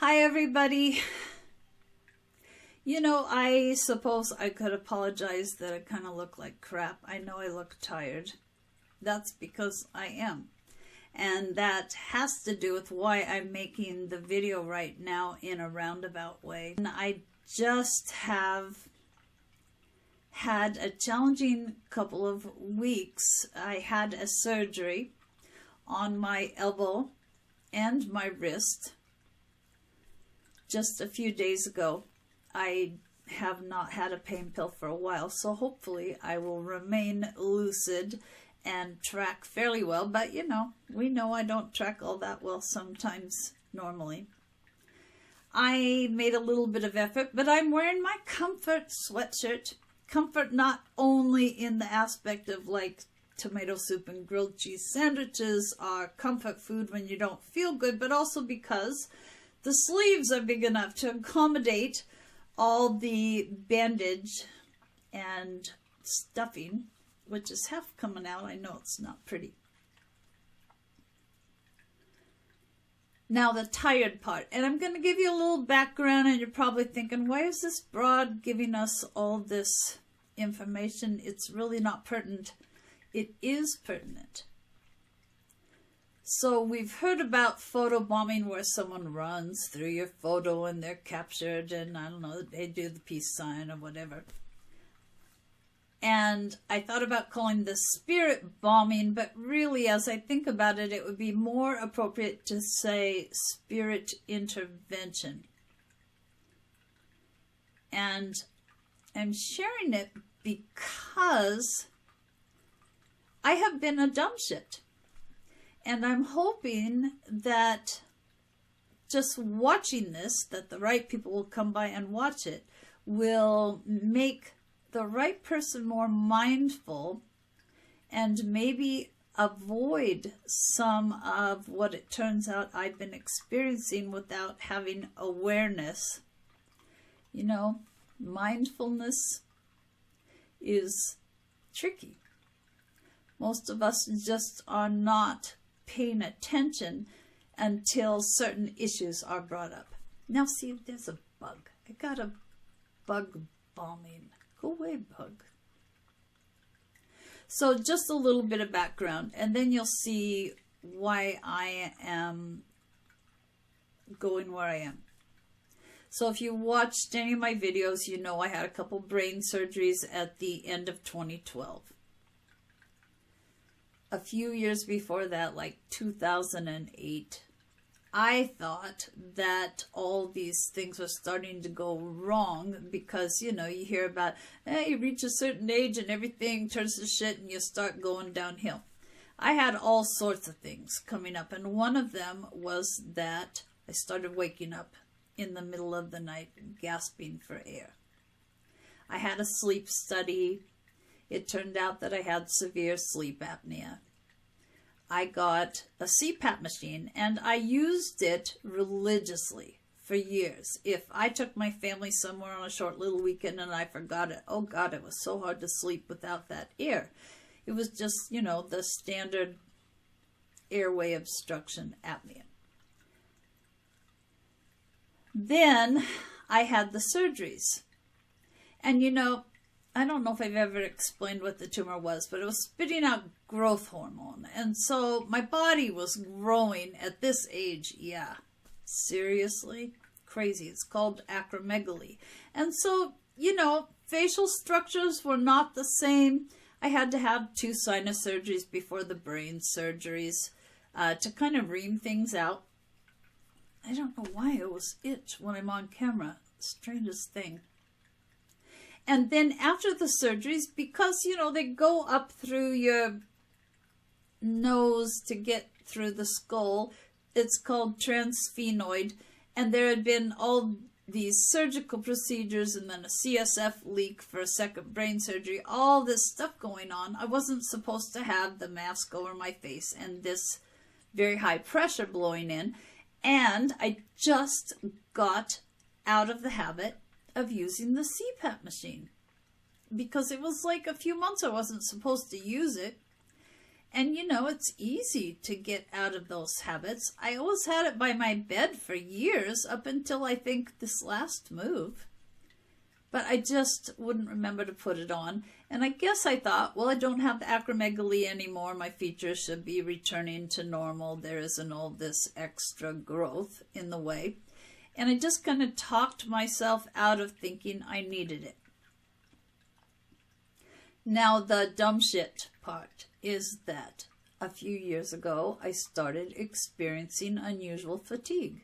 Hi, everybody. I suppose I could apologize that I kind of look like crap. I know I look tired. That's because I am. And that has to do with why I'm making the video right now in a roundabout way. And I just have had a challenging couple of weeks. I had a surgery on my elbow and my wrist just a few days ago. I have not had a pain pill for a while, so hopefully I will remain lucid and track fairly well. But we know I don't track all that well sometimes normally. I made a little bit of effort, but I'm wearing my comfort sweatshirt. Comfort not only in the aspect of like tomato soup and grilled cheese sandwiches are comfort food when you don't feel good, but also because the sleeves are big enough to accommodate all the bandage and stuffing, which is half coming out. I know it's not pretty. Now the tired part, and I'm going to give you a little background, and you're probably thinking, why is this broad giving us all this information? It's really not pertinent. It is pertinent. So we've heard about photobombing, where someone runs through your photo and they're captured, and I don't know, they do the peace sign or whatever. And I thought about calling this spirit bombing, but really as I think about it, it would be more appropriate to say spirit intervention. And I'm sharing it because I have been a dumb shit. And I'm hoping that just watching this, that the right people will come by and watch it, will make the right person more mindful and maybe avoid some of what it turns out I've been experiencing without having awareness. Mindfulness is tricky. Most of us just are not paying attention until certain issues are brought up. Now see, there's a bug. I got a bug bombing. Go away, bug. So just a little bit of background, and then you'll see why I am going where I am. So if you watched any of my videos, you know I had a couple brain surgeries at the end of 2012. A few years before that, like 2008, I thought that all these things were starting to go wrong because, you hear about, you reach a certain age and everything turns to shit and you start going downhill. I had all sorts of things coming up, and one of them was that I started waking up in the middle of the night gasping for air. I had a sleep study. It turned out that I had severe sleep apnea. I got a CPAP machine, and I used it religiously for years. If I took my family somewhere on a short little weekend and I forgot it, oh God, it was so hard to sleep without that air. It was just, the standard airway obstruction apnea. Then I had the surgeries. And I don't know if I've ever explained what the tumor was, but it was spitting out growth hormone. And so my body was growing at this age. Yeah, seriously? Crazy. It's called acromegaly. And so, facial structures were not the same. I had to have 2 sinus surgeries before the brain surgeries to kind of ream things out. I don't know why I always itch when I'm on camera. Strangest thing. And then after the surgeries, because, they go up through your nose to get through the skull, it's called transsphenoid. And there had been all these surgical procedures and then a CSF leak for a second brain surgery, all this stuff going on. I wasn't supposed to have the mask over my face and this very high pressure blowing in. And I just got out of the habit of using the CPAP machine because it was like a few months I wasn't supposed to use it. And it's easy to get out of those habits. I always had it by my bed for years, up until I think this last move. But I just wouldn't remember to put it on. And I guess I thought, well, I don't have acromegaly anymore. My features should be returning to normal. There isn't all this extra growth in the way. And I just kind of talked myself out of thinking I needed it. Now, the dumb shit part is that a few years ago, I started experiencing unusual fatigue.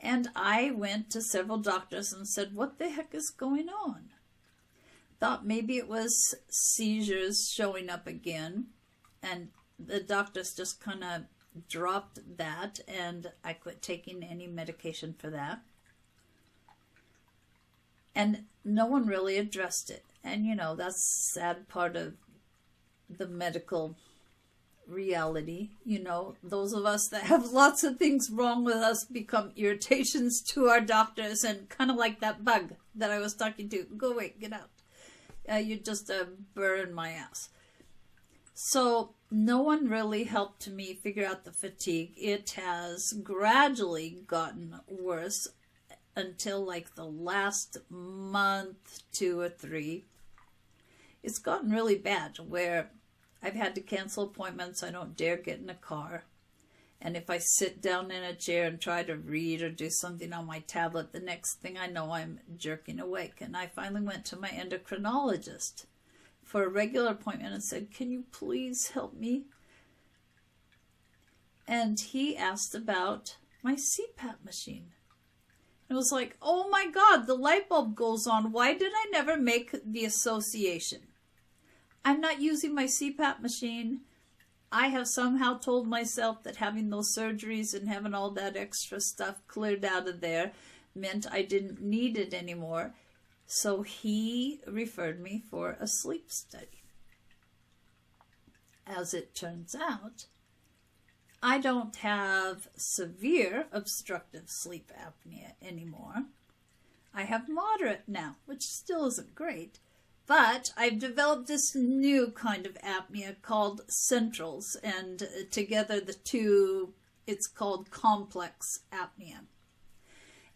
And I went to several doctors and said, what the heck is going on? Thought maybe it was seizures showing up again. And the doctors just kind of dropped that, and I quit taking any medication for that. And no one really addressed it. And, that's the sad part of the medical reality. Those of us that have lots of things wrong with us become irritations to our doctors, and kind of like that bug that I was talking to. Go away, get out. You just burn my ass. So no one really helped me figure out the fatigue. It has gradually gotten worse until like the last month, 2 or 3. It's gotten really bad where I've had to cancel appointments. I don't dare get in a car. And if I sit down in a chair and try to read or do something on my tablet, the next thing I know, I'm jerking awake. And I finally went to my endocrinologist for a regular appointment and said, can you please help me? And he asked about my CPAP machine. It was like, oh my God, the light bulb goes on. Why did I never make the association? I'm not using my CPAP machine. I have somehow told myself that having those surgeries and having all that extra stuff cleared out of there meant I didn't need it anymore. So he referred me for a sleep study. As it turns out, I don't have severe obstructive sleep apnea anymore. I have moderate now, which still isn't great. But I've developed this new kind of apnea called centrals, and together the two, it's called complex apnea.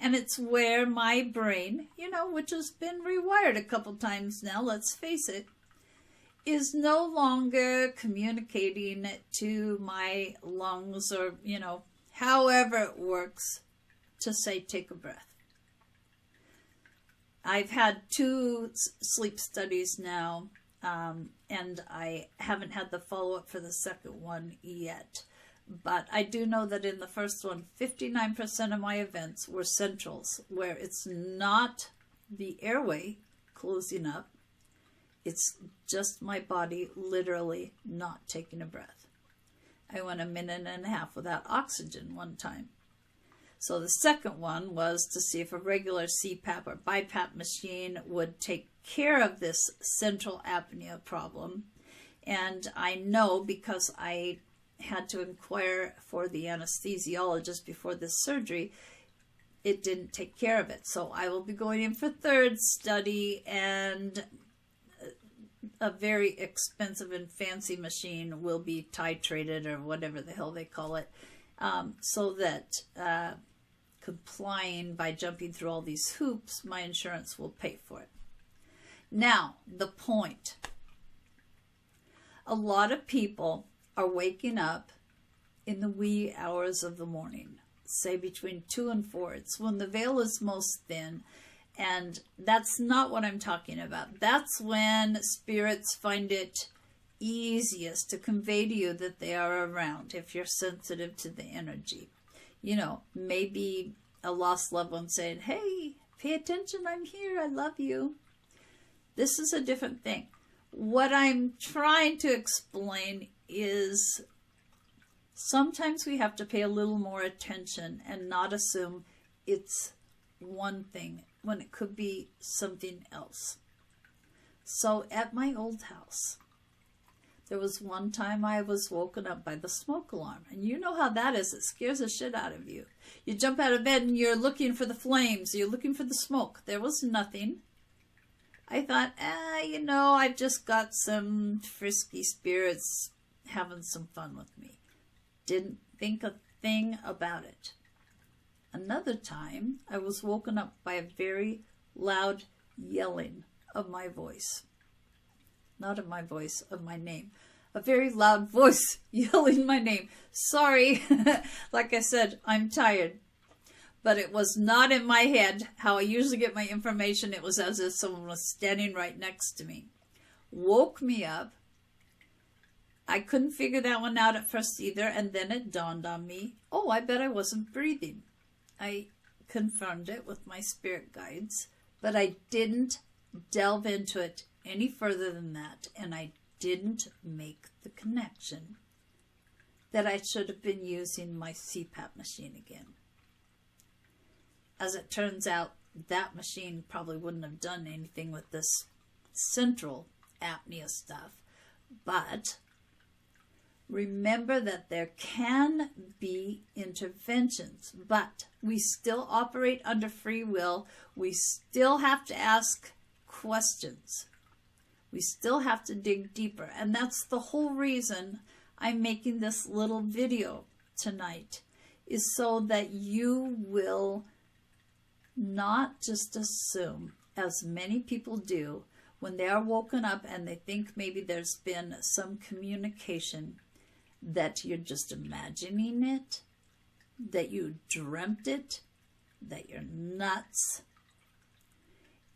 And it's where my brain, which has been rewired a couple times now, let's face it, is no longer communicating to my lungs or, however it works to say, take a breath. I've had 2 sleep studies now, and I haven't had the follow-up for the second one yet. But I do know that in the first one, 59% of my events were centrals, where it's not the airway closing up. It's just my body literally not taking a breath. I went 1.5 minutes without oxygen one time. So the second one was to see if a regular CPAP or BiPAP machine would take care of this central apnea problem. And I know because I had to inquire for the anesthesiologist before this surgery, it didn't take care of it. So I will be going in for 3rd study, and a very expensive and fancy machine will be titrated, or whatever the hell they call it, so that complying by jumping through all these hoops, my insurance will pay for it. Now, the point. A lot of people are waking up in the wee hours of the morning, say between 2 and 4. It's when the veil is most thin. And that's not what I'm talking about. That's when spirits find it easiest to convey to you that they are around, if you're sensitive to the energy. Maybe a lost loved one saying, hey, pay attention, I'm here, I love you. This is a different thing. What I'm trying to explain is sometimes we have to pay a little more attention and not assume it's one thing when it could be something else. So at my old house, there was one time I was woken up by the smoke alarm. And you know how that is. It scares the shit out of you. You jump out of bed and you're looking for the flames. You're looking for the smoke. There was nothing. I thought, I've just got some frisky spirits having some fun with me. Didn't think a thing about it. Another time, I was woken up by a very loud yelling of my voice. Not of my voice, of my name. A very loud voice yelling my name. Sorry, like I said, I'm tired. But it was not in my head how I usually get my information. It was as if someone was standing right next to me. Woke me up. I couldn't figure that one out at first either, and then it dawned on me, oh, I bet I wasn't breathing. I confirmed it with my spirit guides, but I didn't delve into it any further than that, and I didn't make the connection that I should have been using my CPAP machine again. As it turns out, that machine probably wouldn't have done anything with this central apnea stuff, but remember that there can be interventions, but we still operate under free will. We still have to ask questions. We still have to dig deeper. And that's the whole reason I'm making this little video tonight, is so that you will not just assume, as many people do, when they are woken up and they think maybe there's been some communication, that you're just imagining it, that you dreamt it, that you're nuts.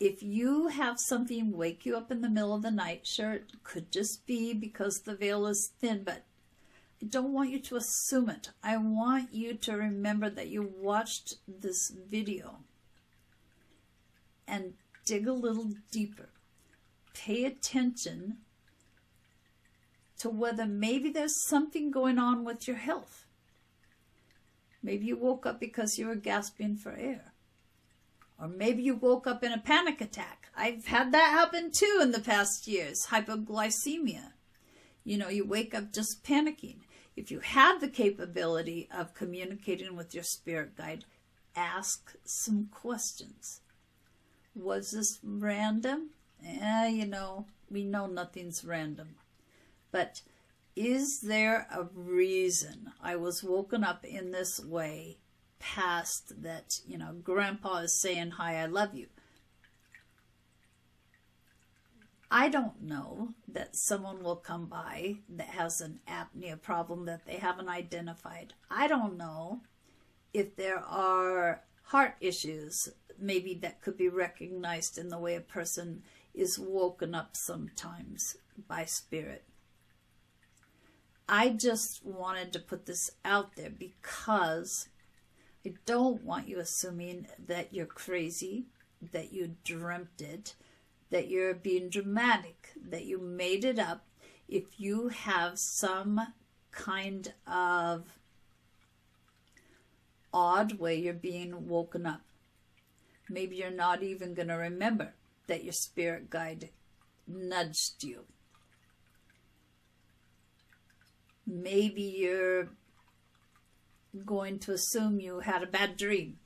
If you have something wake you up in the middle of the night, sure, it could just be because the veil is thin, but I don't want you to assume it. I want you to remember that you watched this video and dig a little deeper. Pay attention to whether maybe there's something going on with your health. Maybe you woke up because you were gasping for air. Or maybe you woke up in a panic attack. I've had that happen too in the past years. Hypoglycemia. You know, you wake up just panicking. If you have the capability of communicating with your spirit guide, ask some questions. Was this random? You know, we know nothing's random. But is there a reason I was woken up in this way past that, you know, Grandpa is saying, hi, I love you? I don't know that someone will come by that has an apnea problem that they haven't identified. I don't know if there are heart issues maybe that could be recognized in the way a person is woken up sometimes by spirit. I just wanted to put this out there because I don't want you assuming that you're crazy, that you dreamt it, that you're being dramatic, that you made it up. If you have some kind of odd way you're being woken up, maybe you're not even going to remember that your spirit guide nudged you. Maybe you're going to assume you had a bad dream.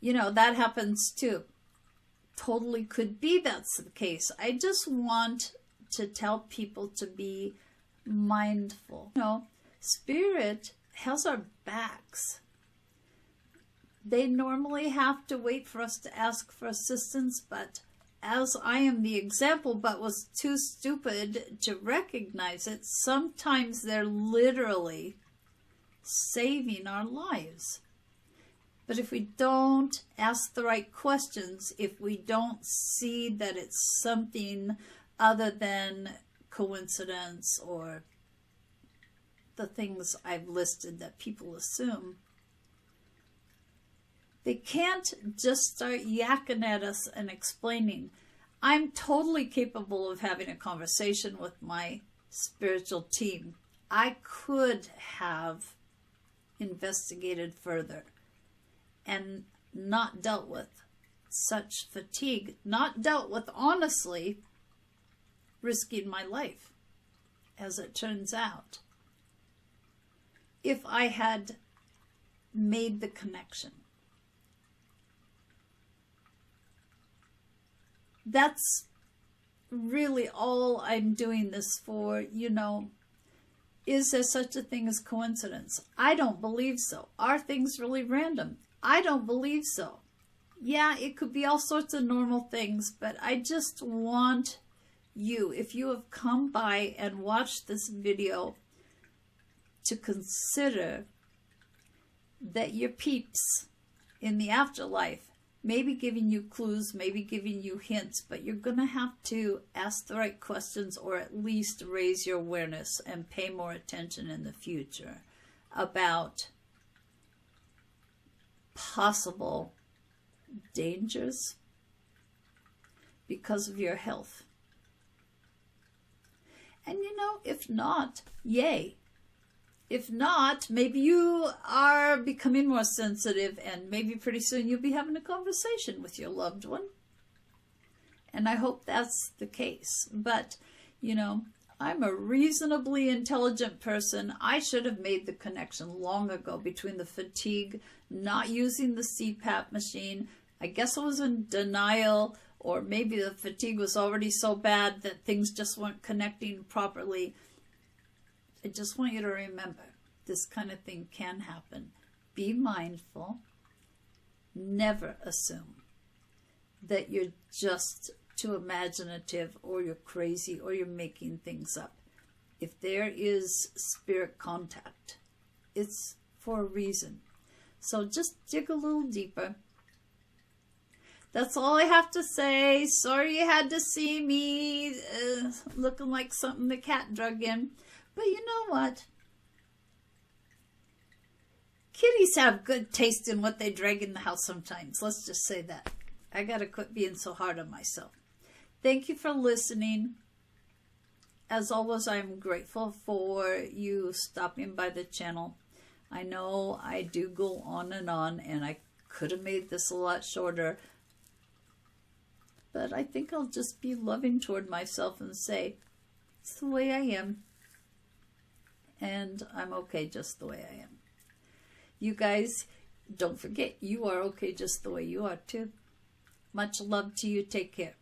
You know, that happens too. Totally could be that's the case. I just want to tell people to be mindful. You know, spirit has our backs. They normally have to wait for us to ask for assistance, but as I am the example but was too stupid to recognize it, sometimes they're literally saving our lives. But if we don't ask the right questions, if we don't see that it's something other than coincidence or the things I've listed that people assume, they can't just start yakking at us and explaining. I'm totally capable of having a conversation with my spiritual team. I could have investigated further and not dealt with such fatigue, not dealt with honestly risking my life, as it turns out, if I had made the connection. That's really all I'm doing this for. You know, Is there such a thing as coincidence? I don't believe so. Are things really random? I don't believe so. Yeah, it could be all sorts of normal things, but I just want you, if you have come by and watched this video, to consider that your peeps in the afterlife may be giving you clues, maybe giving you hints, but you're going to have to ask the right questions, or at least raise your awareness and pay more attention in the future about possible dangers because of your health. And you know, if not, yay. If not, maybe you are becoming more sensitive, and maybe pretty soon you'll be having a conversation with your loved one. And I hope that's the case. But, you know, I'm a reasonably intelligent person. I should have made the connection long ago between the fatigue, not using the CPAP machine. I guess I was in denial, or maybe the fatigue was already so bad that things just weren't connecting properly. I just want you to remember, this kind of thing can happen. Be mindful. Never assume that you're just too imaginative, or you're crazy, or you're making things up. If there is spirit contact, it's for a reason. So just dig a little deeper. That's all I have to say. Sorry you had to see me looking like something the cat drug in. But you know what? Kitties have good taste in what they drag in the house sometimes. Let's just say that. I gotta quit being so hard on myself. Thank you for listening. As always, I'm grateful for you stopping by the channel. I know I do go on, and I could have made this a lot shorter. But I think I'll just be loving toward myself and say, it's the way I am. And I'm okay just the way I am. You guys, don't forget, you are okay just the way you are too. Much love to you. Take care.